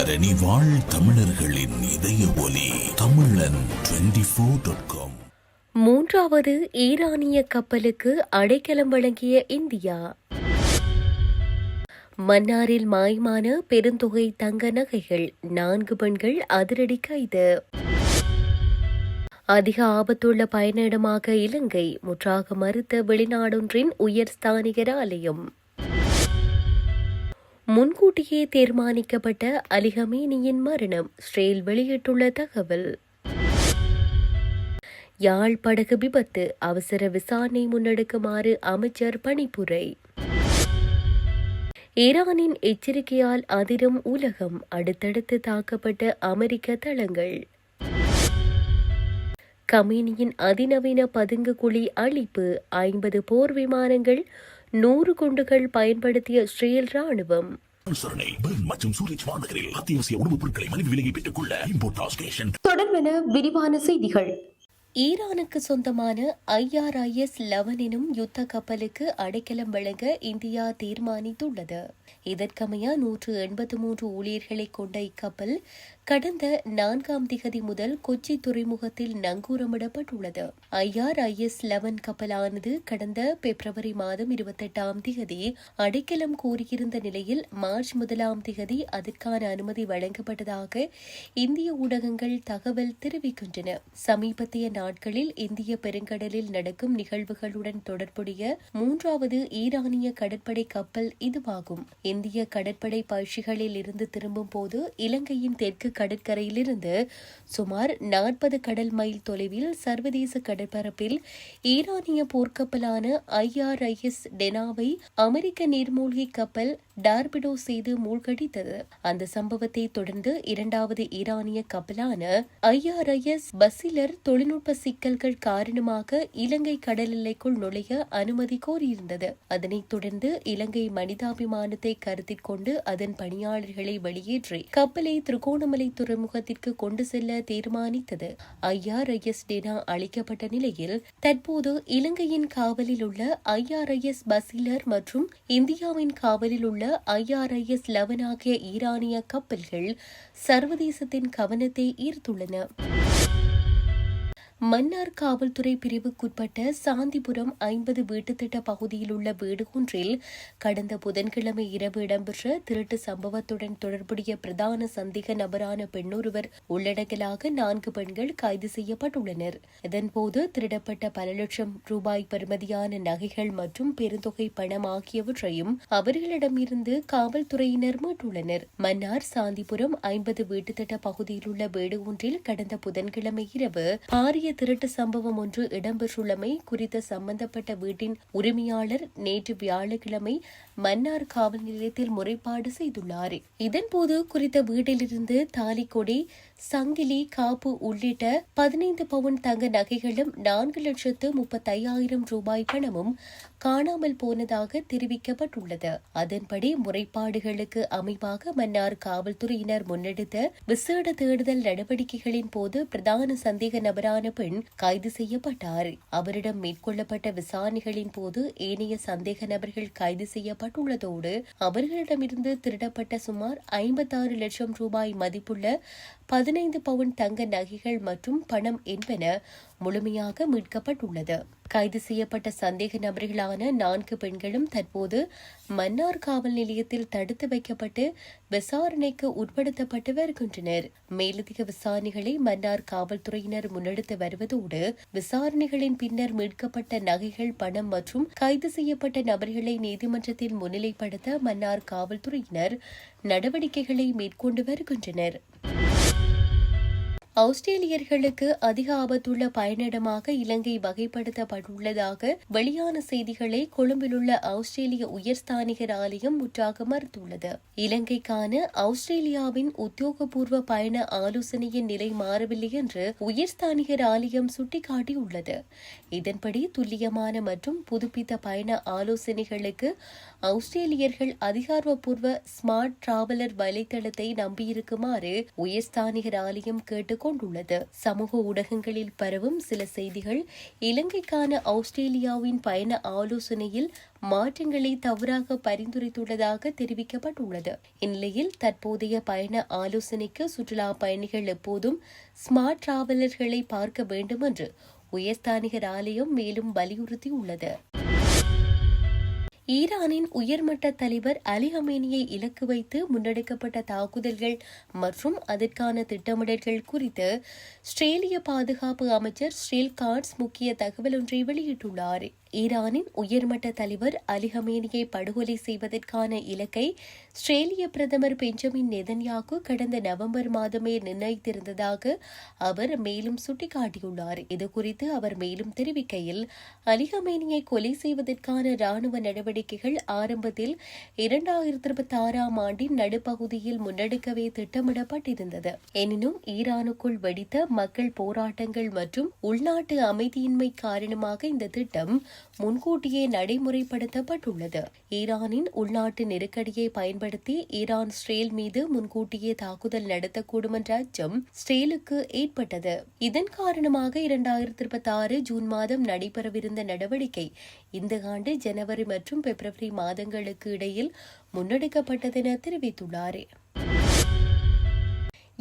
தரணி வாழ் தமிழர்களின் இதய ஒலி தமிழன் 24.com. மூன்றாவது ஈரானிய கப்பலுக்கு அடைக்கலம் வழங்கிய இந்தியா. மன்னாரில் மாயமான பெருந்தொகை தங்க நகைகள், 4 பெண்கள் அதிரடி கைது. அதிக ஆபத்துள்ள பயண இடமாக இலங்கை, முற்றாக மறுத்த வெளிநாடொன்றின் உயர் ஸ்தானிகர் ஆலயம். முன்கூட்டியே தீர்மானிக்கப்பட்ட அலி ஹமீனியின் மரணம், இஸ்ரேல் வெளியிட்டுள்ள தகவல். யாழ் படகு விபத்து, அவசர விசாரணை முன்னெடுக்குமாறு அமைச்சர் பணிப்புரை. ஈரானின் எச்சரிக்கையால் அதிரும் உலகம், அடுத்தடுத்து தாக்கப்பட்ட அமெரிக்க தளங்கள். கமீனியின் அதிநவீன பதுங்கு குழி அழிப்பு, 50 போர் விமானங்கள், 100 குண்டுகள் பயன்படுத்திய இஸ்ரேல் ராணுவம். மற்றும் சூரஜ் வானகரில் அத்தியாவசிய உணவுப் பொருட்களை மலிவு விலையை பெற்றுக் கொள்ள இம்போர்ட் ஸ்டேஷன். தொடர்பென விரிவான செய்திகள். ஈரானுக்கு சொந்தமான IRIS-11 எனும் யுத்த கப்பலுக்கு அடைக்கலம் வழங்க இந்தியா தீர்மானித்துள்ளது. இதற்கமைய 183 ஊழியர்களை கொண்ட இக்கப்பல் கடந்த 4ஆம் திகதி முதல் கொச்சி துறைமுகத்தில் நங்கூரமிடப்பட்டுள்ளது. IRIS-11 கப்பலானது கடந்த பிப்ரவரி மாதம் 28ஆம் திகதி அடைக்கலம் கோரியிருந்த நிலையில் மார்ச் 1ஆம் திகதி அதற்கான அனுமதி வழங்கப்பட்டதாக இந்திய ஊடகங்கள் தகவல் தெரிவிக்கின்றன. சமீபத்திய நாட்களில் இந்திய பெருங்கடலில் நடக்கும் நிகழ்வுகளுடன் தொடர்புடைய 3வது ஈரானிய கடற்படை கப்பல் இதுவாகும். இந்திய கடற்படை பயிற்சிகளில் இருந்து திரும்பும் போது இலங்கையின் தெற்கு கடற்கரையிலிருந்து சுமார் 40 கடல் மைல் தொலைவில் சர்வதேச கடற்பரப்பில் ஈரானிய போர்க்கப்பலான IRIS டெனாவை அமெரிக்க நீர்மூழ்கி கப்பல் டார்பிடோ செய்து மூழ்கடித்தது. அந்த சம்பவத்தை தொடர்ந்து 2வது ஈரானிய கப்பலான IRIS பசிலர் தொழில்நுட்ப சிக்கல்கள் காரணமாக இலங்கை கடல் எல்லைக்குள் நுழைய அனுமதி கோரியிருந்தது. அதனைத் தொடர்ந்து இலங்கை மனிதாபிமானத்தை கருத்தில் கொண்டு அதன் பணியாளர்களை வெளியேற்றி கப்பலை திருகோணமலை துறைமுகத்திற்கு கொண்டு செல்ல தீர்மானித்தது. IRIS டெனா அளிக்கப்பட்ட நிலையில் தற்போது இலங்கையின் காவலில் உள்ள IRIS பசிலர் மற்றும் இந்தியாவின் காவலில் உள்ள IRIS-11 ஆகிய ஈரானிய கப்பல்கள் சர்வதேசத்தின் கவனத்தை ஈர்த்துள்ளன. மன்னார் காவல்துறை பிரிவுக்குட்பட்ட சாந்திபுரம் 50 வீட்டுத்திட்ட பகுதியில் உள்ள வீடு ஒன்றில் கடந்த புதன்கிழமை இரவு இடம்பெற்ற திருட்டு சம்பவத்துடன் தொடர்புடைய பிரதான சந்தேக நபரான பெண்ணொருவர் உள்ளடங்கலாக 4 பெண்கள் கைது செய்யப்பட்டுள்ளனர். இதன்போது திருடப்பட்ட பல லட்சம் ரூபாய் பெறுமதியான நகைகள் மற்றும் பெருந்தொகை பணம் ஆகியவற்றையும் அவர்களிடமிருந்து காவல்துறையினர் மீட்டுள்ளனர். மன்னார் சாந்திபுரம் 50 வீட்டுத்திட்ட பகுதியில் உள்ள வீடு ஒன்றில் கடந்த புதன்கிழமை இரவு பாரிய திருட்டு சம்பவம் ஒன்று இடம்பெற்றுள்ளமை குறித்த சம்பந்தப்பட்ட வீட்டின் உரிமையாளர் நேற்று வியாழக்கிழமை மன்னார் காவல் நிலையத்தில் முறைப்பாடு செய்துள்ளார். இதன்போது குறித்த வீட்டிலிருந்து தாலிக்கொடி, சங்கிலி, காப்பு உள்ளிட்ட 15 பவுன் தங்க நகைகளும் 4,35,000 ரூபாய் பணமும் காணாமல் போனதாக தெரிவிக்கப்பட்டுள்ளது. அதன்படி முறைப்பாடுகளுக்கு அமைவாக மன்னார் காவல்துறையினர் முன்னெடுத்த விசேட தேடுதல் நடவடிக்கைகளின் போது பிரதான சந்தேக நபரான பெண் கைது செய்யப்பட்டார். அவரிடம் மேற்கொள்ளப்பட்ட விசாரணைகளின் போது ஏனைய சந்தேக நபர்கள் கைது செய்யப்பட்டுள்ளதோடு அவர்களிடமிருந்து திருடப்பட்ட சுமார் 56 லட்சம் ரூபாய் மதிப்புள்ள 15 பவுன் தங்க நகைகள் மற்றும் பணம் என்பன முழுமையாக மீட்கப்பட்டுள்ளது. கைது செய்யப்பட்ட சந்தேக நபர்களான 4 பெண்களும் தற்போது மன்னார் காவல் நிலையத்தில் தடுத்து வைக்கப்பட்டு விசாரணைக்கு உட்படுத்தப்பட்டு வருகின்றனர். மேலதிக விசாரணைகளை மன்னார் காவல்துறையினர் முன்னெடுத்து வருவதோடு விசாரணைகளின் பின்னர் மீட்கப்பட்ட நகைகள், பணம் மற்றும் கைது செய்யப்பட்ட நபர்களை நீதிமன்றத்தில் முன்னிலைப்படுத்த மன்னார் காவல்துறையினர் நடவடிக்கைகளை மேற்கொண்டு வருகின்றனர். ஆஸ்திரேலியர்களுக்கு அதிக ஆபத்துள்ள பயணிடமாக இலங்கை வகைப்படுத்தப்பட்டுள்ளதாக வெளியான செய்திகளை கொழும்பிலுள்ள ஆஸ்திரேலிய உயர்ஸ்தானிகர் ஆலயம் முற்றாக மறுத்துள்ளது. இலங்கைக்கான ஆஸ்திரேலியாவின் உத்தியோகபூர்வ பயண ஆலோசனையின் நிலை மாறவில்லை என்று உயர்ஸ்தானிகர் ஆலயம் சுட்டிக்காட்டியுள்ளது. இதன்படி துல்லியமான மற்றும் புதுப்பித்த பயண ஆலோசனைகளுக்கு ஆஸ்திரேலியர்கள் அதிகாரப்பூர்வ ஸ்மார்ட் டிராவலர் வலைதளத்தை நம்பியிருக்குமாறு உயர்ஸ்தானிகர் ஆலயம் கேட்டுக் ஏற்பட்டுக் கொண்டுள்ளது. சமூக ஊடகங்களில் பரவும் சில செய்திகள் இலங்கைக்கான ஆஸ்திரேலியாவின் பயண ஆலோசனையில் மாற்றங்களை தவறாக பரிந்துரைத்துள்ளதாக தெரிவிக்கப்பட்டுள்ளது. இந்நிலையில் தற்போதைய பயண ஆலோசனைக்கு சுற்றுலா பயணிகள் எப்போதும் ஸ்மார்ட் டிராவலர்களை பார்க்க வேண்டும் என்று உயர்ஸ்தானிகர் ஆலயம் மேலும் வலியுறுத்தியுள்ளது. ஈரானின் உயர்மட்ட தலைவர் அலி ஹமேனியை இலக்கு வைத்து முன்னெடுக்கப்பட்ட தாக்குதல்கள் மற்றும் அதற்கான திட்டமிடல்கள் குறித்து ஆஸ்திரேலிய பாதுகாப்பு அமைச்சர் ஸ்டீல் கார்ட்ஸ் முக்கிய தகவல் ஒன்றை வெளியிட்டுள்ளார். ஈரானின் உயர்மட்ட தலைவர் அலி ஹமேனியை படுகொலை செய்வதற்கான இலக்கை ஆஸ்திரேலிய பிரதமர் பெஞ்சமின் நெதன்யாகு கடந்த நவம்பர் மாதமே நிர்ணயித்திருந்ததாக அவர் மேலும் சுட்டிக்காட்டியுள்ளார். இதுகுறித்து அவர் மேலும் தெரிவிக்கையில், அலி ஹமேனியை கொலை செய்வதற்கான ராணுவ நடவடிக்கைகள் ஆரம்பத்தில் 2026ஆம் ஆண்டின் நடுப்பகுதியில் முன்னெடுக்கவே திட்டமிடப்பட்டிருந்தது. எனினும் ஈரானுக்குள் வெடித்த மக்கள் போராட்டங்கள் மற்றும் உள்நாட்டு அமைதியின்மை காரணமாக இந்த திட்டம் முன்கூட்டியே நடைமுறைப்படுத்தப்பட்டுள்ளது. ஈரானின் உள்நாட்டு நெருக்கடியை பயன்படுத்தி ஈரான் இஸ்ரேல் மீது முன்கூட்டியே தாக்குதல் நடத்தக்கூடும் என்ற அச்சம் இஸ்ரேலுக்கு ஏற்பட்டது. இதன் காரணமாக 2026 ஜூன் மாதம் நடைபெறவிருந்த நடவடிக்கை இந்த ஆண்டு ஜனவரி மற்றும் பிப்ரவரி மாதங்களுக்கு இடையில் முன்னெடுக்கப்பட்டதென தெரிவித்துள்ளார்.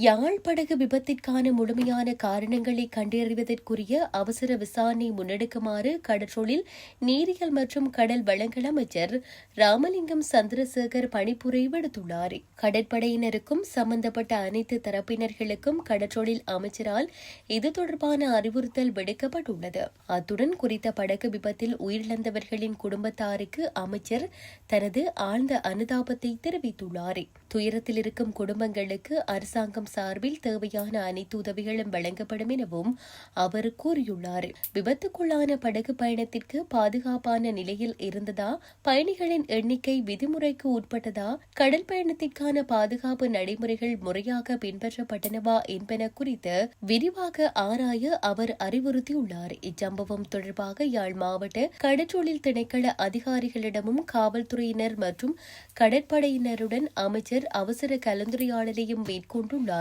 யாழ் படகு விபத்திற்கான முழுமையான காரணங்களை கண்டறிவதற்குரிய அவசர விசாரணை முன்னெடுக்குமாறு கடற்றொழில் நீரியல் மற்றும் கடல் வளங்கள் அமைச்சர் ராமலிங்கம் சந்திரசேகர் பணிப்புரை விடுத்துள்ளார். கடற்படையினருக்கும் சம்பந்தப்பட்ட அனைத்து தரப்பினர்களுக்கும் கடற்றொழில் அமைச்சரால் இது தொடர்பான அறிவுறுத்தல் விடுக்கப்பட்டுள்ளது. அத்துடன் குறித்த படகு விபத்தில் உயிரிழந்தவர்களின் குடும்பத்தாருக்கு அமைச்சர் தனது ஆழ்ந்த அனுதாபத்தை தெரிவித்துள்ளார். துயரத்தில் இருக்கும் குடும்பங்களுக்கு அரசாங்கம் சார்பில் தேவையான அனைத்து உதவிகளும் வழங்கப்படும் எனவும் அவர் கூறியுள்ளார். விபத்துக்குள்ளான படகு பயணத்திற்கு பாதுகாப்பான நிலையில் இருந்ததா, பயணிகளின் எண்ணிக்கை விதிமுறைக்கு உட்பட்டதா, கடல் பயணத்திற்கான பாதுகாப்பு நடைமுறைகள் முறையாக பின்பற்றப்பட்டனவா என்பன குறித்து விரிவாக ஆராய அவர் அறிவுறுத்தியுள்ளார். இச்சம்பவம் தொடர்பாக யாழ் மாவட்ட கடற்றொழில் திணைக்கள அதிகாரிகளிடமும் காவல்துறையினர் மற்றும் கடற்படையினருடன் அமைச்சர் அவசர கலந்துரையாடலையும் மேற்கொண்டுள்ளார்.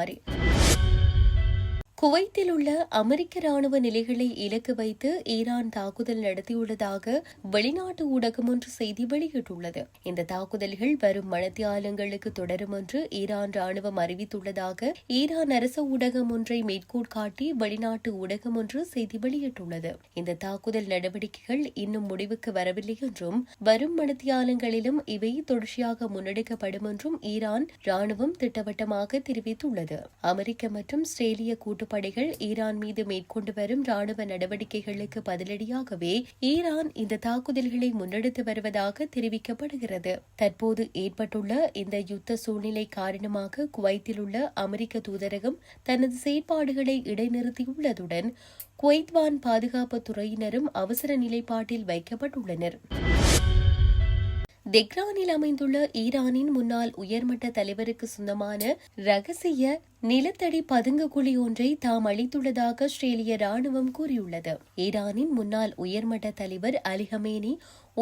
குவைத்தில் உள்ள அமெரிக்க ராணுவ நிலைகளை இலக்கு வைத்து ஈரான் தாக்குதல் நடத்தியுள்ளதாக வெளிநாட்டு ஊடகம் ஒன்று செய்தி வெளியிட்டுள்ளது. இந்த தாக்குதல்கள் வரும் மணித்தியாலங்களுக்கு தொடரும் என்று ஈரான் ராணுவம் அறிவித்துள்ளதாக ஈரான் அரச ஊடகம் ஒன்றை மேற்கோள் காட்டி வெளிநாட்டு ஊடகம் ஒன்று செய்தி வெளியிட்டுள்ளது. இந்த தாக்குதல் நடவடிக்கைகள் இன்னும் முடிவுக்கு வரவில்லை என்றும் வரும் மணித்தியாலங்களிலும் இவை தொடர்ச்சியாக முன்னெடுக்கப்படும் என்றும் ஈரான் ராணுவம் திட்டவட்டமாக தெரிவித்துள்ளது. அமெரிக்க மற்றும் ஆஸ்திரேலிய கூட்டு படைகள் ஈரான் மீது மேற்கொண்டு வரும் ராணுவ நடவடிக்கைகளுக்கு பதிலடியாகவே ஈரான் இந்த தாக்குதல்களை முன்னெடுத்து வருவதாக தெரிவிக்கப்படுகிறது. தற்போது ஏற்பட்டுள்ள இந்த யுத்த சூழ்நிலை காரணமாக குவைத்தில் உள்ள அமெரிக்க தூதரகம் தனது செயற்பாடுகளை இடைநிறுத்தியுள்ளதுடன் குவைத் வான் பாதுகாப்பு துறையினரும் அவசர நிலைப்பாட்டில் வைக்கப்பட்டுள்ளனர். தெஹ்ரானில் அமைந்துள்ள ஈரானின் முன்னாள் உயர்மட்ட தலைவருக்கு சொந்தமான ரகசிய நிலத்தடி பதுங்குகுழி ஒன்றை தாம் அளித்துள்ளதாக ஆஸ்திரேலிய ராணுவம் கூறியுள்ளது. ஈரானின் முன்னாள் உயர்மட்ட தலைவர் அலி ஹமேனி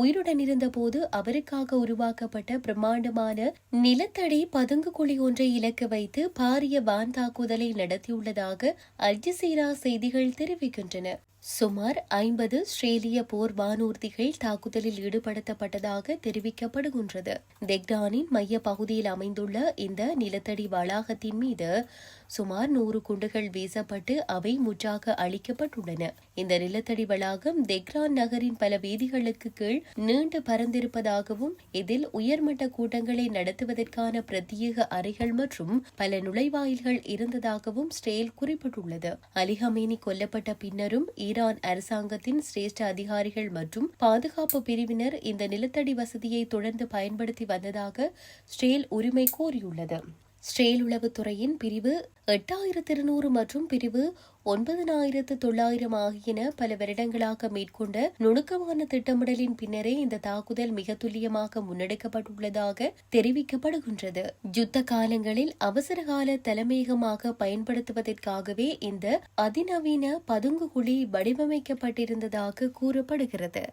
உயிருடன் இருந்தபோது அவருக்காக உருவாக்கப்பட்ட பிரம்மாண்டமான நிலத்தடி பதுங்குகுழி ஒன்றை இலக்கு வைத்து பாரிய வான் தாக்குதலை நடத்தியுள்ளதாக அல் ஜசீரா செய்திகள் தெரிவிக்கின்றன. சுமார் 50 ஆஸ்திரேலிய போர் வானூர்திகள் தாக்குதலில் ஈடுபடுத்தப்பட்டதாக தெரிவிக்கப்படுகின்றது. தெஹ்ரானின் மைய பகுதியில் அமைந்துள்ள இந்த நிலத்தடி வளாகத்தின் மீது சுமார் 100 குண்டுகள் வீசப்பட்டு அவை முற்றாக அழிக்கப்பட்டுள்ளன. இந்த நிலத்தடி வளாகம் தெஹ்ரான் நகரின் பல வீதிகளுக்கு கீழ் நீண்டு பரந்திருப்பதாகவும் இதில் உயர்மட்ட கூட்டங்களை நடத்துவதற்கான பிரத்யேக அறைகள் மற்றும் பல நுழைவாயில்கள் இருந்ததாகவும் ஸ்டேல் குறிப்பிட்டுள்ளது. அலி ஹமேனி கொல்லப்பட்ட பின்னரும் ஈரான் அரசாங்கத்தின் சிரேஷ்ட அதிகாரிகள் மற்றும் பாதுகாப்பு பிரிவினர் இந்த நிலத்தடி வசதியை தொடர்ந்து பயன்படுத்தி வந்ததாக ஸ்டேல் உரிமை கோரியுள்ளது. ஸ்டேல் உளவுத்துறையின் பிரிவு 8200 மற்றும் பிரிவு 9900 ஆகியன பல வருடங்களாக மேற்கொண்ட நுணுக்கமான திட்டமிடலின் பின்னரே இந்த தாக்குதல் மிக துல்லியமாக முன்னெடுக்கப்பட்டுள்ளதாக தெரிவிக்கப்படுகின்றது. யுத்த காலங்களில் அவசரகால தலைமையகமாக பயன்படுத்துவதற்காகவே இந்த அதிநவீன பதுங்குகுழி வடிவமைக்கப்பட்டிருந்ததாக கூறப்படுகிறது.